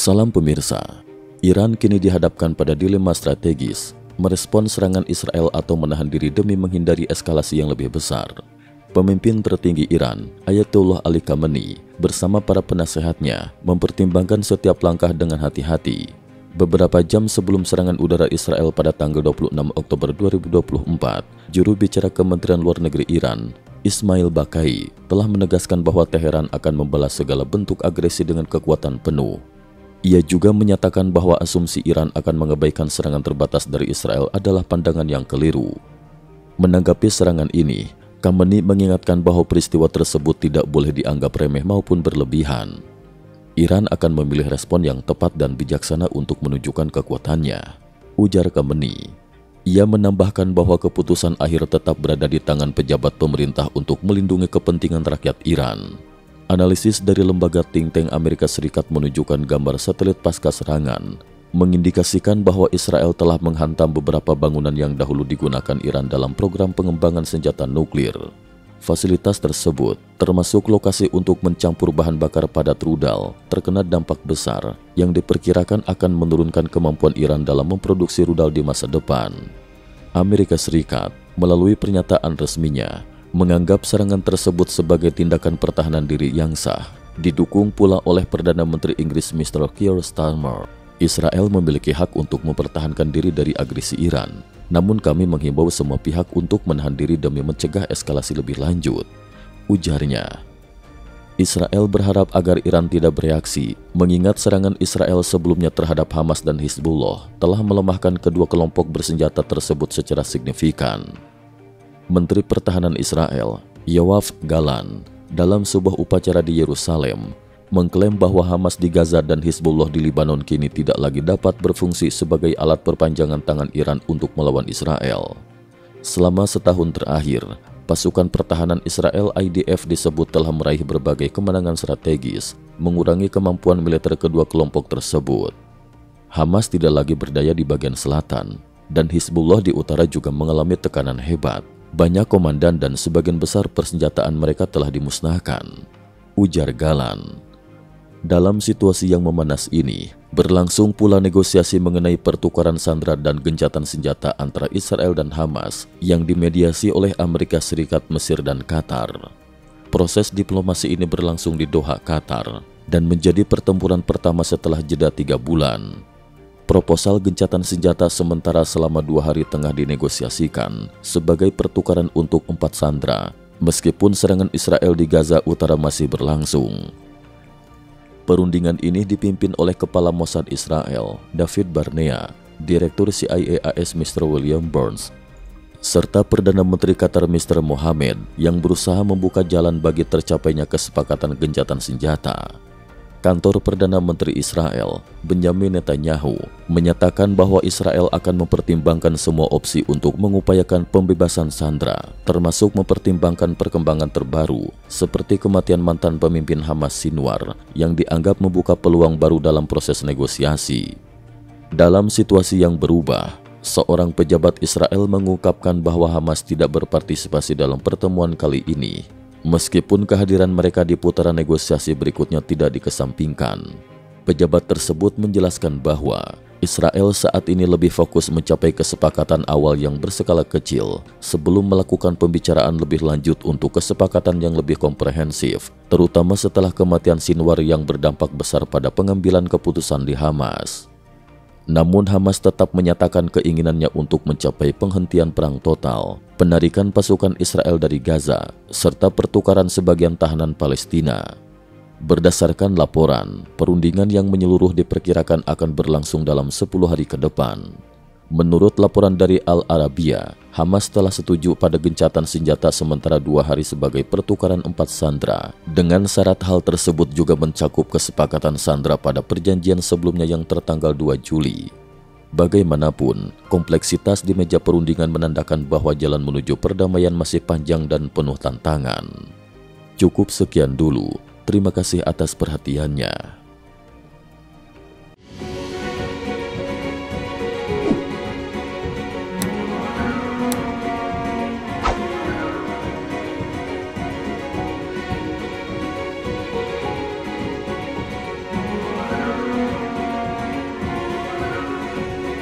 Salam pemirsa, Iran kini dihadapkan pada dilema strategis, merespon serangan Israel atau menahan diri demi menghindari eskalasi yang lebih besar. Pemimpin tertinggi Iran, Ayatollah Ali Khamenei, bersama para penasehatnya mempertimbangkan setiap langkah dengan hati-hati. Beberapa jam sebelum serangan udara Israel pada tanggal 26 Oktober 2024, juru bicara Kementerian Luar Negeri Iran, Ismail Baqai, telah menegaskan bahwa Teheran akan membalas segala bentuk agresi dengan kekuatan penuh. Ia juga menyatakan bahwa asumsi Iran akan mengabaikan serangan terbatas dari Israel adalah pandangan yang keliru. Menanggapi serangan ini, Khamenei mengingatkan bahwa peristiwa tersebut tidak boleh dianggap remeh maupun berlebihan. Iran akan memilih respon yang tepat dan bijaksana untuk menunjukkan kekuatannya, ujar Khamenei. Ia menambahkan bahwa keputusan akhir tetap berada di tangan pejabat pemerintah untuk melindungi kepentingan rakyat Iran. Analisis dari lembaga think tank Amerika Serikat menunjukkan gambar satelit pasca serangan, mengindikasikan bahwa Israel telah menghantam beberapa bangunan yang dahulu digunakan Iran dalam program pengembangan senjata nuklir. Fasilitas tersebut, termasuk lokasi untuk mencampur bahan bakar padat rudal, terkena dampak besar yang diperkirakan akan menurunkan kemampuan Iran dalam memproduksi rudal di masa depan. Amerika Serikat, melalui pernyataan resminya, menganggap serangan tersebut sebagai tindakan pertahanan diri yang sah, didukung pula oleh Perdana Menteri Inggris Mr. Keir Starmer. Israel memiliki hak untuk mempertahankan diri dari agresi Iran, namun kami menghimbau semua pihak untuk menahan diri demi mencegah eskalasi lebih lanjut, ujarnya. Israel berharap agar Iran tidak bereaksi, mengingat serangan Israel sebelumnya terhadap Hamas dan Hizbullah telah melemahkan kedua kelompok bersenjata tersebut secara signifikan. Menteri Pertahanan Israel, Yoav Gallant, dalam sebuah upacara di Yerusalem, mengklaim bahwa Hamas di Gaza dan Hizbullah di Lebanon kini tidak lagi dapat berfungsi sebagai alat perpanjangan tangan Iran untuk melawan Israel. Selama setahun terakhir, pasukan pertahanan Israel IDF disebut telah meraih berbagai kemenangan strategis, mengurangi kemampuan militer kedua kelompok tersebut. Hamas tidak lagi berdaya di bagian selatan, dan Hizbullah di utara juga mengalami tekanan hebat. Banyak komandan dan sebagian besar persenjataan mereka telah dimusnahkan, ujar Gallant. Dalam situasi yang memanas ini, berlangsung pula negosiasi mengenai pertukaran sandera dan gencatan senjata antara Israel dan Hamas yang dimediasi oleh Amerika Serikat, Mesir, dan Qatar. Proses diplomasi ini berlangsung di Doha, Qatar, dan menjadi pertempuran pertama setelah jeda 3 bulan. Proposal gencatan senjata sementara selama 2 hari tengah dinegosiasikan sebagai pertukaran untuk 4 sandera, meskipun serangan Israel di Gaza Utara masih berlangsung. Perundingan ini dipimpin oleh Kepala Mossad Israel, David Barnea, Direktur CIA AS Mr. William Burns, serta Perdana Menteri Qatar Mr. Mohammed yang berusaha membuka jalan bagi tercapainya kesepakatan gencatan senjata. Kantor Perdana Menteri Israel, Benjamin Netanyahu, menyatakan bahwa Israel akan mempertimbangkan semua opsi untuk mengupayakan pembebasan sandera, termasuk mempertimbangkan perkembangan terbaru, seperti kematian mantan pemimpin Hamas Sinwar, yang dianggap membuka peluang baru dalam proses negosiasi. Dalam situasi yang berubah, seorang pejabat Israel mengungkapkan bahwa Hamas tidak berpartisipasi dalam pertemuan kali ini, meskipun kehadiran mereka di putaran negosiasi berikutnya tidak dikesampingkan. Pejabat tersebut menjelaskan bahwa Israel saat ini lebih fokus mencapai kesepakatan awal yang berskala kecil sebelum melakukan pembicaraan lebih lanjut untuk kesepakatan yang lebih komprehensif, terutama setelah kematian Sinwar yang berdampak besar pada pengambilan keputusan di Hamas. Namun Hamas tetap menyatakan keinginannya untuk mencapai penghentian perang total, penarikan pasukan Israel dari Gaza, serta pertukaran sebagian tahanan Palestina. Berdasarkan laporan, perundingan yang menyeluruh diperkirakan akan berlangsung dalam 10 hari ke depan. Menurut laporan dari Al Arabiya, Hamas telah setuju pada gencatan senjata sementara 2 hari sebagai pertukaran 4 sandera. Dengan syarat hal tersebut juga mencakup kesepakatan sandera pada perjanjian sebelumnya yang tertanggal 2 Juli. Bagaimanapun, kompleksitas di meja perundingan menandakan bahwa jalan menuju perdamaian masih panjang dan penuh tantangan. Cukup sekian dulu. Terima kasih atas perhatiannya.